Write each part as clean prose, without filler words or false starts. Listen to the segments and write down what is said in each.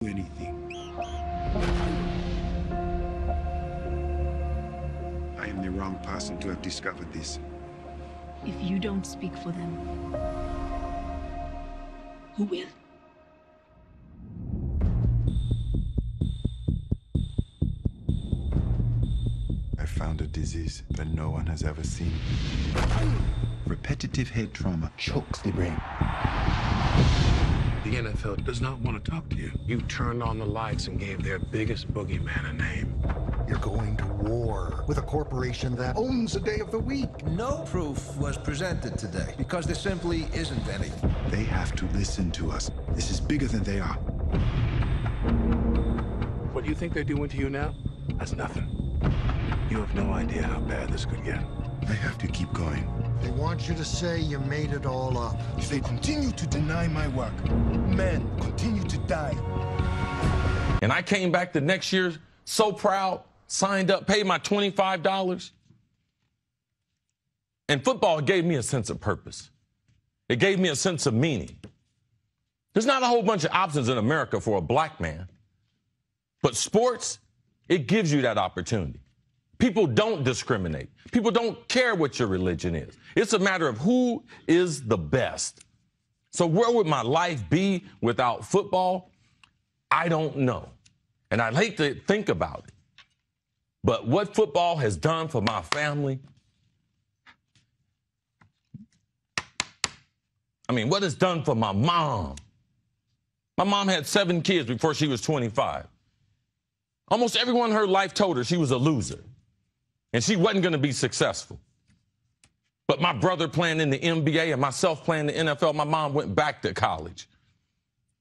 anything. I am the wrong person to have discovered this. If you don't speak for them, who will? I found a disease that no one has ever seen. Repetitive head trauma chokes the brain. The NFL does not want to talk to you. You turned on the lights and gave their biggest boogeyman a name. You're going to war with a corporation that owns a day of the week. No proof was presented today because there simply isn't any. They have to listen to us. This is bigger than they are. What you think they're doing to you now? That's nothing. You have no idea how bad this could get. I have to keep going. They want you to say you made it all up. If they continue to deny my work, men continue to die. And I came back the next year so proud, signed up, paid my $25. And football gave me a sense of purpose. It gave me a sense of meaning. There's not a whole bunch of options in America for a black man. But sports, it gives you that opportunity. People don't discriminate. People don't care what your religion is. It's a matter of who is the best. So where would my life be without football? I don't know. And I'd hate to think about it. But what football has done for my family, I mean, what it's done for my mom. My mom had 7 kids before she was 25. Almost everyone in her life told her she was a loser and she wasn't going to be successful. But my brother playing in the NBA and myself playing the NFL, my mom went back to college,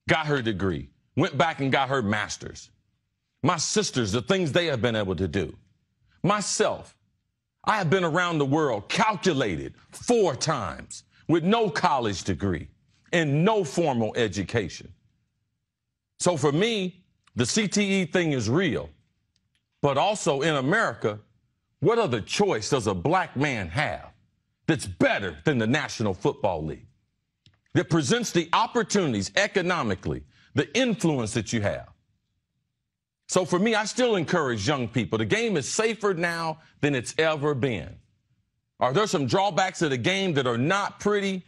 got her degree, went back and got her master's. My sisters, the things they have been able to do. Myself, I have been around the world, calculated 4 times with no college degree and no formal education. So for me, the CTE thing is real. But also in America, what other choice does a black man have that's better than the National Football League, that presents the opportunities economically, the influence that you have? So for me, I still encourage young people. The game is safer now than it's ever been. Are there some drawbacks to the game that are not pretty?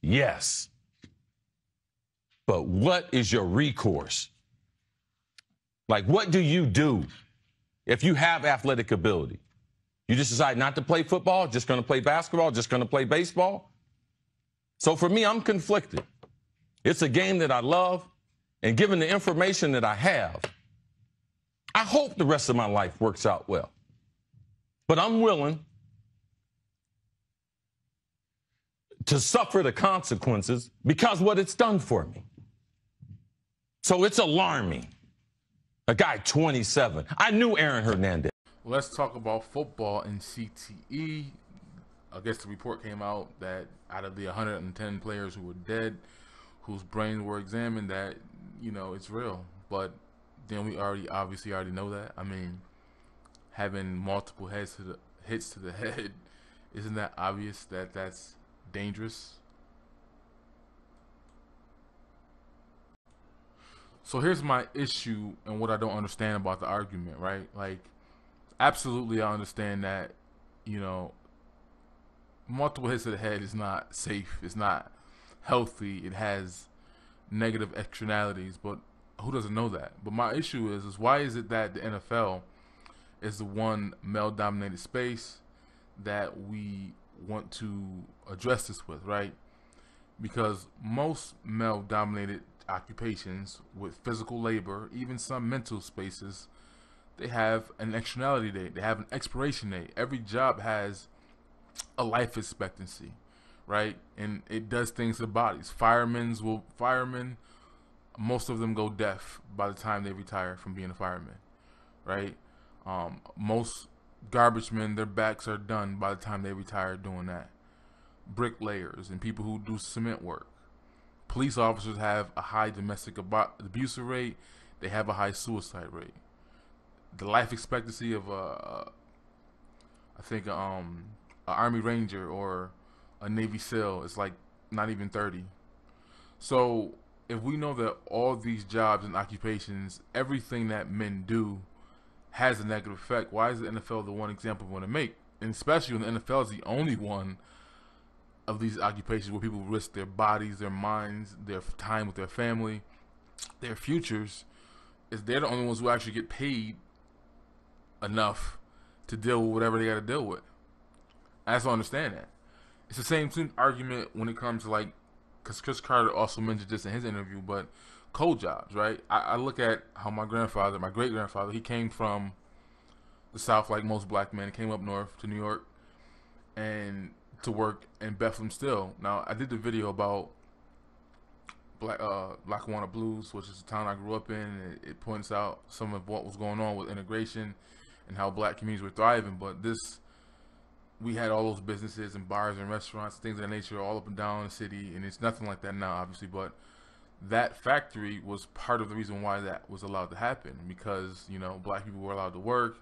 Yes. But what is your recourse? Like, what do you do if you have athletic ability? You just decide not to play football, just going to play basketball, just going to play baseball? So for me, I'm conflicted. It's a game that I love, and given the information that I have, I hope the rest of my life works out well. But I'm willing to suffer the consequences because what it's done for me. So it's alarming. A guy 27. I knew Aaron Hernandez. Let's talk about football and CTE. I guess the report came out that out of the 110 players who were dead, whose brains were examined, that, you know, it's real. But then we obviously already know that. I mean, having multiple hits to the head, isn't that obvious that that's dangerous? So here's my issue and what I don't understand about the argument, right? Like, absolutely I understand that, you know, multiple hits to the head is not safe. It's not healthy. It has negative externalities, but who doesn't know that? But my issue is why is it that the NFL is the one male-dominated space that we want to address this with, right? Because most male-dominated occupations with physical labor, even some mental spaces, they have an externality date. They have an expiration date. Every job has a life expectancy, right? And it does things to the bodies. Firemen, most of them go deaf by the time they retire from being a fireman, right? Most garbage men, their backs are done by the time they retire doing that. Bricklayers and people who do cement work. Police officers have a high domestic abuse rate. They have a high suicide rate. The life expectancy of I think an Army Ranger or a Navy SEAL is like not even 30. So if we know that all these jobs and occupations, everything that men do has a negative effect, why is the NFL the one example we want to make? And especially when the NFL is the only one of these occupations where people risk their bodies, their minds, their time with their family, their futures, is they're the only ones who actually get paid enough to deal with whatever they got to deal with. I just don't understand that. It's the same argument when it comes to, like, because Chris Carter also mentioned this in his interview, but cold jobs, right? I look at how my great-grandfather, he came from the South like most black men, came up north to New York and to work in Bethlehem still. Now, I did the video about Lackawanna Blues, which is the town I grew up in, and it points out some of what was going on with integration and how black communities were thriving. But we had all those businesses and bars and restaurants, things of that nature, all up and down the city, and it's nothing like that now, obviously. But that factory was part of the reason why that was allowed to happen, because, you know, black people were allowed to work.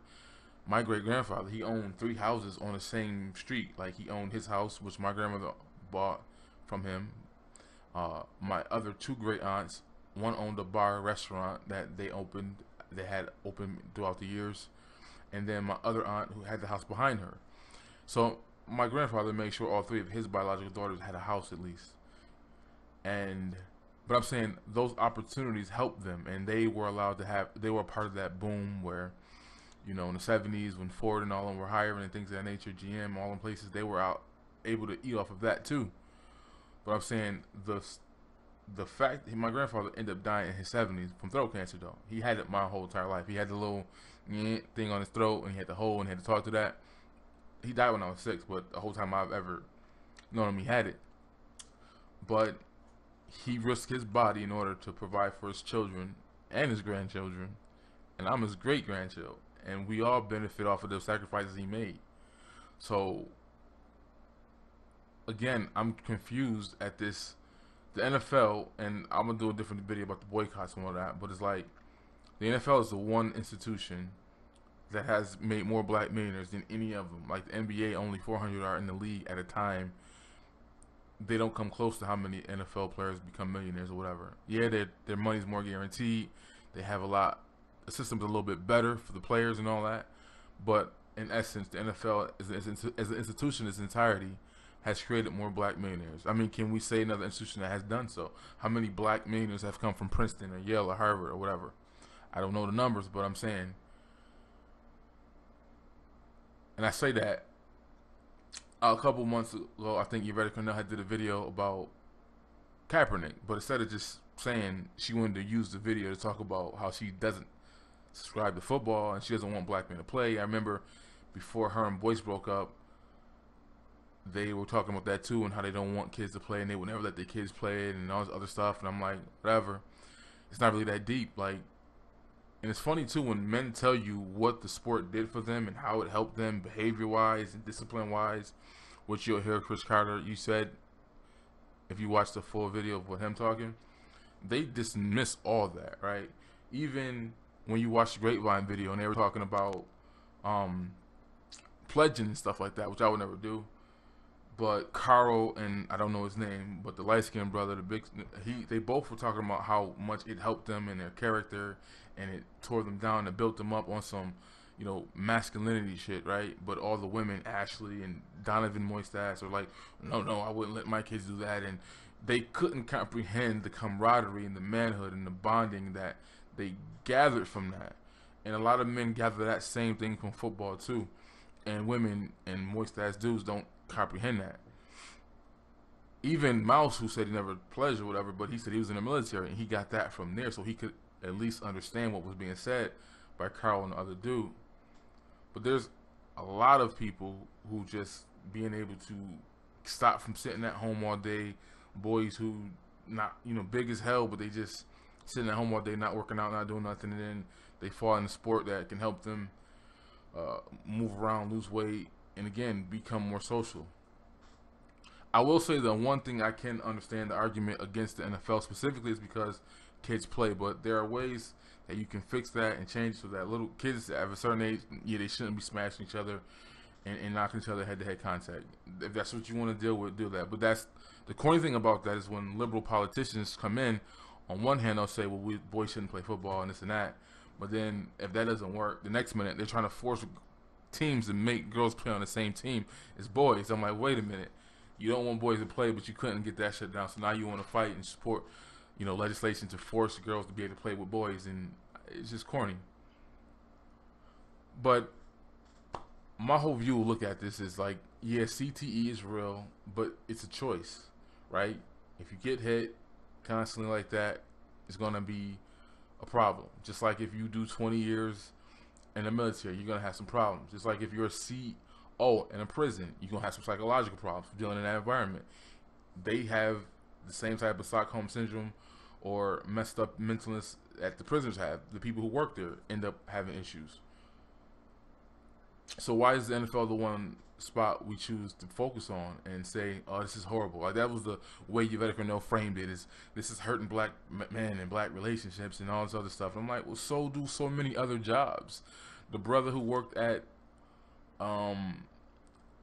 My great-grandfather, he owned 3 houses on the same street. Like, he owned his house, which my grandmother bought from him. My other 2 great aunts, one owned a bar restaurant that they had opened throughout the years, and then my other aunt who had the house behind her. So my grandfather made sure all 3 of his biological daughters had a house at least. But I'm saying those opportunities helped them, and they were allowed to they were part of that boom where, you know, in the 70s when Ford and all of them were hiring and things of that nature, GM, all them places, they were able to eat off of that too. But I'm saying the fact my grandfather ended up dying in his 70s from throat cancer, though. He had it my whole entire life. He had the little thing on his throat, and he had the hole, and he had to talk to that. He died when I was 6, but the whole time I've ever known him, he had it. But he risked his body in order to provide for his children and his grandchildren, and I'm his great-grandchild, and we all benefit off of the sacrifices he made. So again, I'm confused at this. The NFL, and I'm gonna do a different video about the boycotts and all that, but it's like the NFL is the one institution that has made more black millionaires than any of them. Like the NBA, only 400 are in the league at a time. They don't come close to how many NFL players become millionaires or whatever. Yeah, their money's more guaranteed. They have the system's a little bit better for the players and all that. But in essence, the NFL as an institution in its entirety has created more black millionaires. I mean, can we say another institution that has done so? How many black millionaires have come from Princeton or Yale or Harvard or whatever? I don't know the numbers, but I'm saying, and I say that a couple months ago, I think Yvette Cornell had did a video about Kaepernick, but instead of just saying, she wanted to use the video to talk about how she doesn't subscribe to football and she doesn't want black men to play. I remember before her and Boyce broke up, they were talking about that too, and how they don't want kids to play, and they would never let their kids play it, and all this other stuff. And I'm like, whatever. It's not really that deep. Like, and it's funny too when men tell you what the sport did for them and how it helped them behavior-wise and discipline-wise, which you'll hear Chris Carter. You said, if you watch the full video of him talking, they dismiss all that, right? Even when you watch the Grapevine video and they were talking about pledging and stuff like that, which I would never do. But Carl and I don't know his name, but the light-skinned brother, they both were talking about how much it helped them in their character, and it tore them down and built them up on some, you know, masculinity shit, right? But all the women, Ashley and Donovan Moistass, are like, no, I wouldn't let my kids do that, and they couldn't comprehend the camaraderie and the manhood and the bonding that they gathered from that. And a lot of men gather that same thing from football too, and women and moist-ass dudes don't comprehend that. Even Mouse, who said he never pledged or whatever, but he said he was in the military and he got that from there, so he could at least understand what was being said by Carl and the other dude. But there's a lot of people who just being able to stop from sitting at home all day, boys who not, you know, big as hell, but they just sitting at home all day, not working out, not doing nothing, and then they fall in a sport that can help them move around, lose weight, and again, become more social. I will say the one thing I can understand the argument against the NFL specifically is because kids play, but there are ways that you can fix that and change so that little kids at a certain age, yeah, they shouldn't be smashing each other and knocking each other head-to-head contact. If that's what you want to deal with, do that. But that's the corny thing about that is when liberal politicians come in, on one hand they'll say, well, boys shouldn't play football and this and that, but then if that doesn't work, the next minute they're trying to force teams to make girls play on the same team as boys. I'm like, wait a minute, you don't want boys to play, but you couldn't get that shut down, so now you want to fight and support, legislation to force girls to be able to play with boys, and it's just corny. But my whole view look at this is like, yeah, CTE is real, but it's a choice, right? If you get hit constantly like that, it's gonna be a problem. Just like if you do 20 years in the military, you're gonna have some problems. Just like if you're a CO in a prison, you're gonna have some psychological problems dealing in that environment. They have the same type of Stockholm syndrome or messed up mentalness that the prisoners have. The people who work there end up having issues. So why is the NFL the one spot we choose to focus on and say, oh, this is horrible? Like, that was the way you veteran framed it, is this is hurting black men and black relationships and all this other stuff. And I'm like, well, so do so many other jobs. The brother who worked at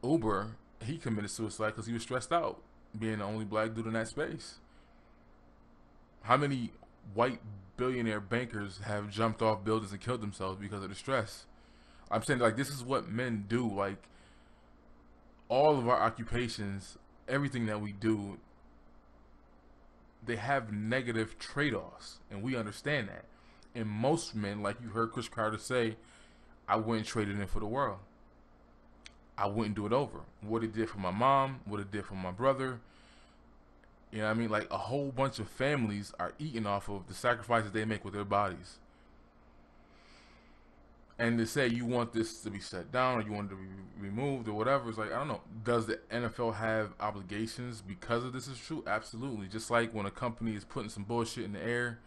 Uber, he committed suicide because he was stressed out being the only black dude in that space. How many white billionaire bankers have jumped off buildings and killed themselves because of the stress? I'm saying, like, this is what men do. Like, all of our occupations, everything that we do, they have negative trade-offs, and we understand that. And most men, like you heard Chris Carter say, I wouldn't trade it in for the world. I wouldn't do it over. What it did for my mom, what it did for my brother. You know what I mean? Like, a whole bunch of families are eating off of the sacrifices they make with their bodies. And to say you want this to be shut down or you want it to be removed or whatever, it's like, I don't know. Does the NFL have obligations because of this is true? Absolutely. Just like when a company is putting some bullshit in the air,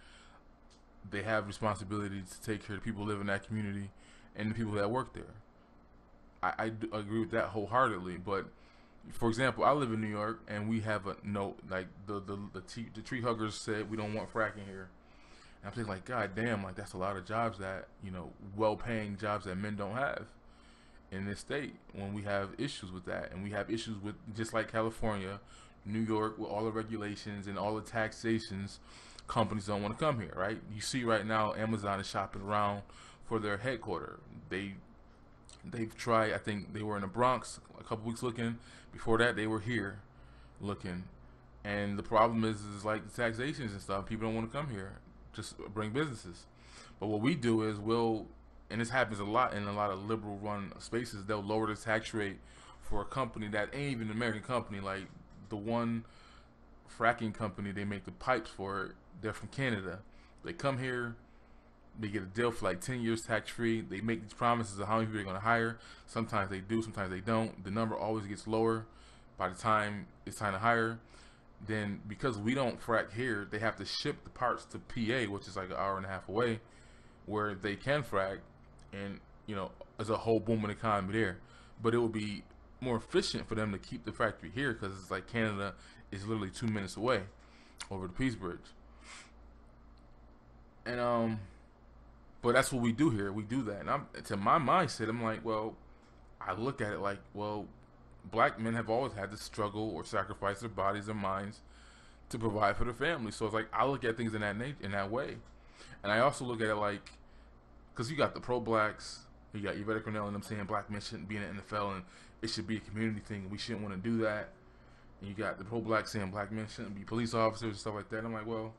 they have responsibility to take care of the people who live in that community and the people that work there. I do agree with that wholeheartedly. But for example, I live in New York and we have a note, like the tree huggers said we don't want fracking here. I'm thinking, like, God damn, like, that's a lot of jobs that, well-paying jobs that men don't have in this state when we have issues with that. And we have issues with, just like California, New York, with all the regulations and all the taxations, companies don't want to come here, right? You see right now Amazon is shopping around for their headquarters. They've tried, I think they were in the Bronx a couple weeks looking. Before that, they were here looking. And the problem is like the taxations and stuff. People don't want to come here. Just bring businesses. But what we do is and this happens a lot in a lot of liberal run spaces, they'll lower the tax rate for a company that ain't even an American company. Like the one fracking company, they make the pipes for it, they're from Canada. They come here, they get a deal for like 10 years tax free. They make these promises of how many people they're going to hire. Sometimes they do, sometimes they don't. The number always gets lower by the time it's time to hire. Then because we don't frack here, they have to ship the parts to PA, which is like an hour and a half away, where they can frack, and there's a whole booming economy there. But it would be more efficient for them to keep the factory here because it's like Canada is literally 2 minutes away over the Peace Bridge. And but that's what we do here. We do that, and to my mindset, I'm like, well, I look at it like, well, black men have always had to struggle or sacrifice their bodies and minds to provide for their family. So it's like I look at things in that way, and I also look at it like, because you got the pro-blacks, you got Yvette Cornell and them saying black men shouldn't be in the NFL and it should be a community thing and we shouldn't want to do that. And you got the pro-blacks saying black men shouldn't be police officers and stuff like that. And I'm like, well,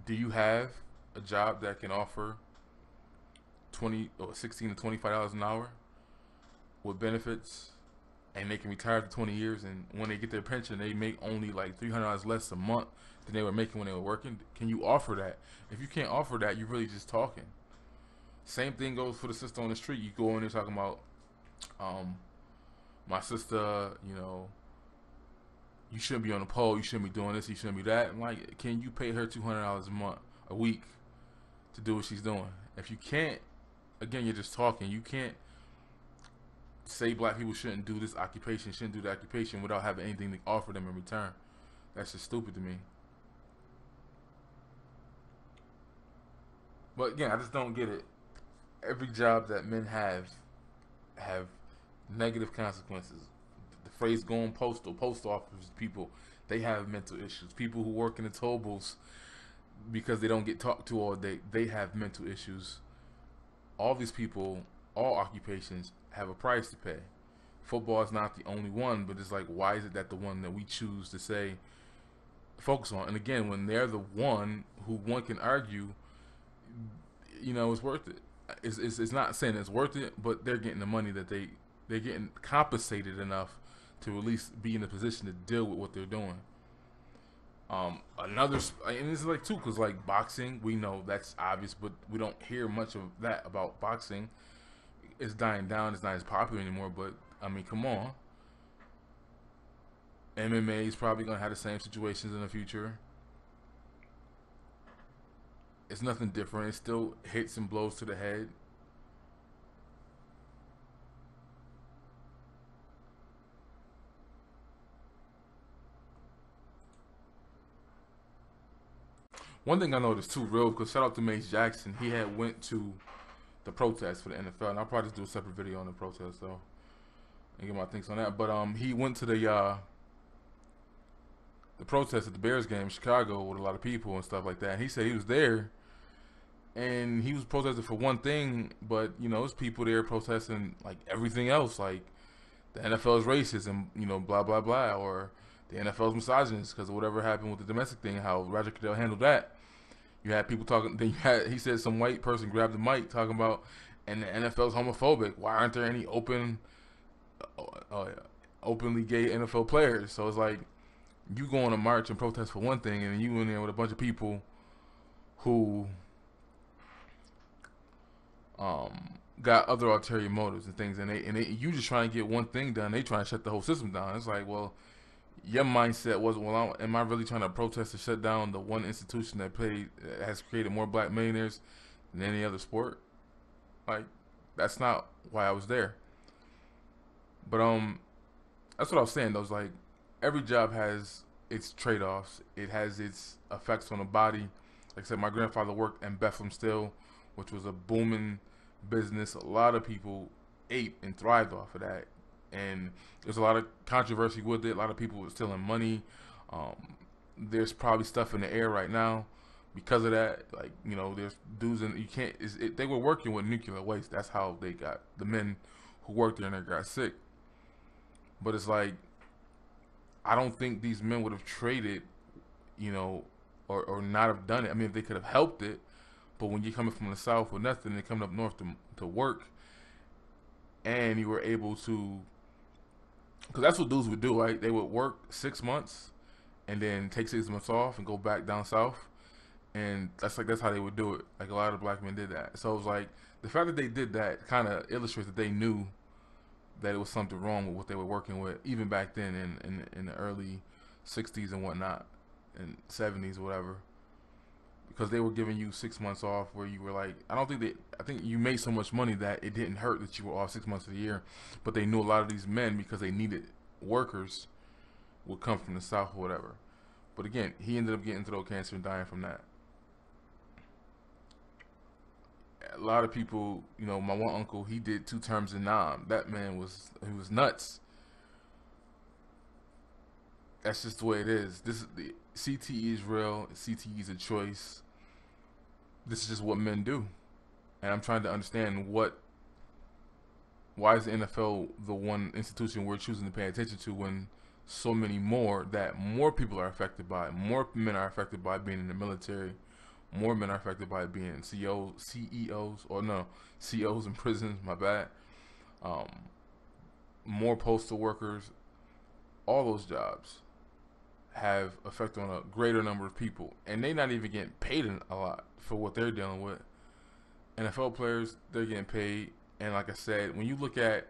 do you have a job that can offer $16 to $25 an hour with benefits? And they can retire after 20 years, and when they get their pension, they make only like $300 less a month than they were making when they were working. Can you offer that? If you can't offer that, you're really just talking. Same thing goes for the sister on the street. You go in there talking about, my sister, you shouldn't be on the pole, you shouldn't be doing this, you shouldn't be that. I'm like, can you pay her $200 a week to do what she's doing? If you can't, again, you're just talking. You can't say black people shouldn't do this occupation, shouldn't do that occupation without having anything to offer them in return. That's just stupid to me. But again, I just don't get it. Every job that men have negative consequences. The phrase going postal, post office people, they have mental issues. People who work in the toll booths, because they don't get talked to all day, they have mental issues. All these people, all occupations, have a price to pay. Football is not the only one, but it's like, why is it that the one that we choose to say focus on? And again, when they're the one who one can argue, you know, it's worth it. It's not saying it's worth it, but they're getting the money that they're getting compensated enough to at least be in a position to deal with what they're doing. And it's like too, because like boxing, we know that's obvious, but we don't hear much of that about boxing. It's dying down. It's not as popular anymore. But I mean, come on. MMA is probably gonna have the same situations in the future. It's nothing different. It still hits and blows to the head. One thing I noticed too, real, because shout out to Mace Jackson, he had went to the protest for the NFL, and I'll probably just do a separate video on the protest though, and get my things on that. But he went to the protest at the Bears game in Chicago with a lot of people and stuff like that. And he said he was there, and he was protesting for one thing, but you know, there's people there protesting like everything else, like the NFL is racist and you know, blah blah blah, or the NFL's misogynist because of whatever happened with the domestic thing, how Roger Goodell handled that. You had people talking. Then he said some white person grabbed the mic talking about, and the NFL's homophobic. Why aren't there any openly gay NFL players? So it's like you go on a march and protest for one thing, and you in there with a bunch of people who got other ulterior motives and things, and you just trying to get one thing done. They trying to shut the whole system down. It's like, well, your mindset was, well, am I really trying to protest to shut down the one institution that has created more black millionaires than any other sport? Like, that's not why I was there. But that's what I was saying though. It's like every job has its trade-offs. It has its effects on the body. Like I said, my grandfather worked in Bethlehem Steel, which was a booming business. A lot of people ate and thrived off of that. And there's a lot of controversy with it. A lot of people were stealing money. There's probably stuff in the air right now because of that. Like, you know, there's dudes and you can't. They were working with nuclear waste. That's how they got the men who worked there and they got sick. But it's like, I don't think these men would have traded, you know, or not have done it. I mean, if they could have helped it, but when you're coming from the South with nothing and coming up north to work, and you were able to. Because that's what dudes would do, right? They would work 6 months and then take 6 months off and go back down south. And that's how they would do it. Like a lot of black men did that. So it was like the fact that they did that kind of illustrates that they knew that it was something wrong with what they were working with, even back then in the early 60s and whatnot, and 70s or whatever. Because they were giving you 6 months off where you were like, I think you made so much money that it didn't hurt that you were off 6 months of the year. But they knew a lot of these men, because they needed workers, would come from the South or whatever. But again, he ended up getting throat cancer and dying from that. A lot of people, you know, my one uncle, he did 2 terms in Nam. That man was nuts. That's just the way it is. The CTE is real. CTE is a choice. This is just what men do. And I'm trying to understand why is the NFL the one institution we're choosing to pay attention to when so many more people are affected by it. More men are affected by being in the military. More men are affected by being CEOs in prisons, my bad. More postal workers. All those jobs have effect on a greater number of people, and they're not even getting paid a lot for what they're dealing with. NFL players, they're getting paid, and like I said, when you look at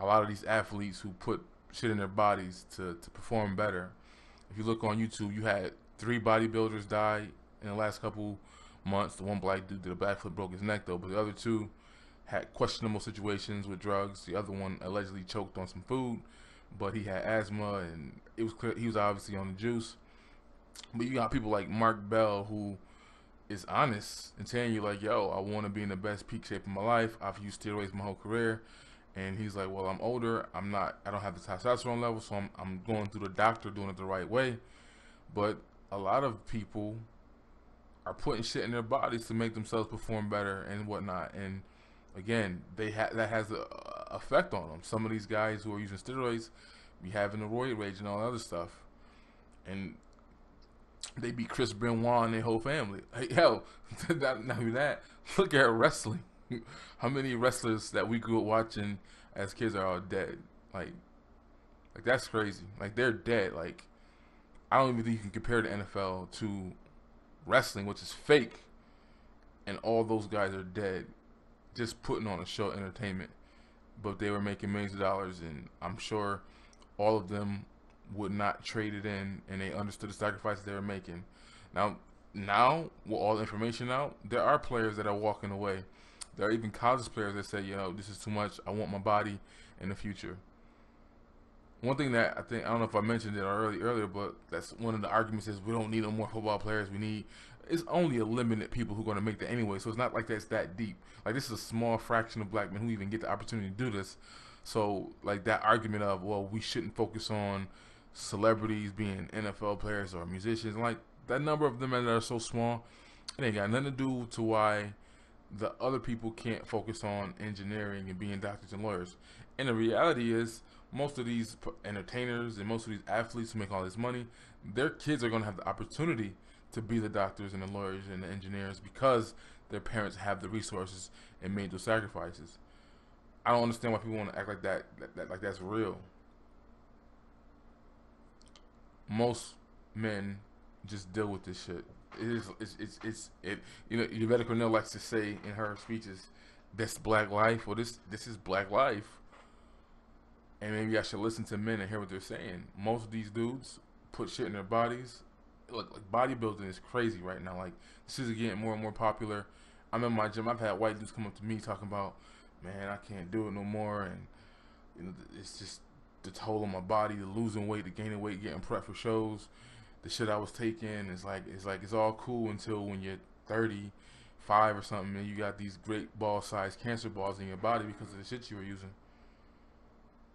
a lot of these athletes who put shit in their bodies to perform better, if you look on YouTube, you had 3 bodybuilders die in the last couple months. The one black dude did a backflip, broke his neck though, but the other 2 had questionable situations with drugs. The other one allegedly choked on some food, but he had asthma, and it was clear he was obviously on the juice. But you got people like Mark Bell, who is honest and telling you like, yo, I want to be in the best peak shape of my life. I've used steroids my whole career. And he's like, well, I'm older. I don't have the testosterone level, so I'm going through the doctor, doing it the right way. But a lot of people are putting shit in their bodies to make themselves perform better and whatnot. And again, that has a effect on them. Some of these guys who are using steroids be having the roid rage and all that other stuff, and they beat Chris Benoit and their whole family. Like, hell, not only that, look at wrestling. How many wrestlers that we grew up watching as kids are all dead? Like that's crazy. Like, they're dead. Like, I don't even think you can compare the NFL to wrestling, which is fake, and all those guys are dead, just putting on a show, entertainment. But they were making millions of dollars, and I'm sure all of them would not trade it in, and they understood the sacrifices they were making. Now, with all the information out, there are players that are walking away. There are even college players that say, this is too much. I want my body in the future. One thing that I don't know if I mentioned it earlier, but that's one of the arguments is we don't need no more football players. It's only a limited people who are going to make that anyway, so it's not like that's that deep. Like, this is a small fraction of black men who even get the opportunity to do this. So, like, that argument of, well, we shouldn't focus on celebrities being NFL players or musicians, like, that number of them that are so small, it ain't got nothing to do to why the other people can't focus on engineering and being doctors and lawyers. And the reality is, most of these entertainers and most of these athletes who make all this money, their kids are going to have the opportunity to be the doctors and the lawyers and the engineers because their parents have the resources and made those sacrifices. I don't understand why people want to act like that like that's real. Most men just deal with this shit. Yvette Cornell likes to say in her speeches, "That's black life." Well, this is black life, and maybe I should listen to men and hear what they're saying. Most of these dudes put shit in their bodies. Look, like, bodybuilding is crazy right now. Like, this is getting more and more popular. I'm in my gym. I've had white dudes come up to me talking about, man, I can't do it no more, and it's just the toll on my body, the losing weight, the gaining weight, getting prepped for shows. The shit I was taking is it's all cool until when you're 35 or something and you got these great ball-sized cancer balls in your body because of the shit you were using.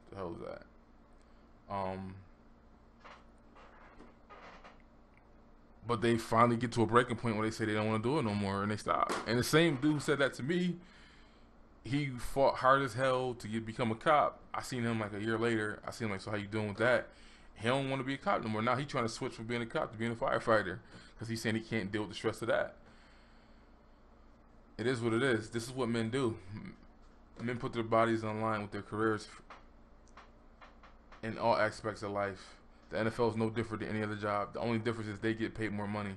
What the hell was that? But they finally get to a breaking point where they say they don't want to do it no more, and they stop. And the same dude who said that to me, he fought hard as hell to become a cop. I seen him like a year later. I seen him like, so how you doing with that? He don't want to be a cop no more. Now he's trying to switch from being a cop to being a firefighter because he's saying he can't deal with the stress of that. It is what it is. This is what men do. Men put their bodies on line with their careers in all aspects of life. The NFL is no different than any other job. The only difference is they get paid more money.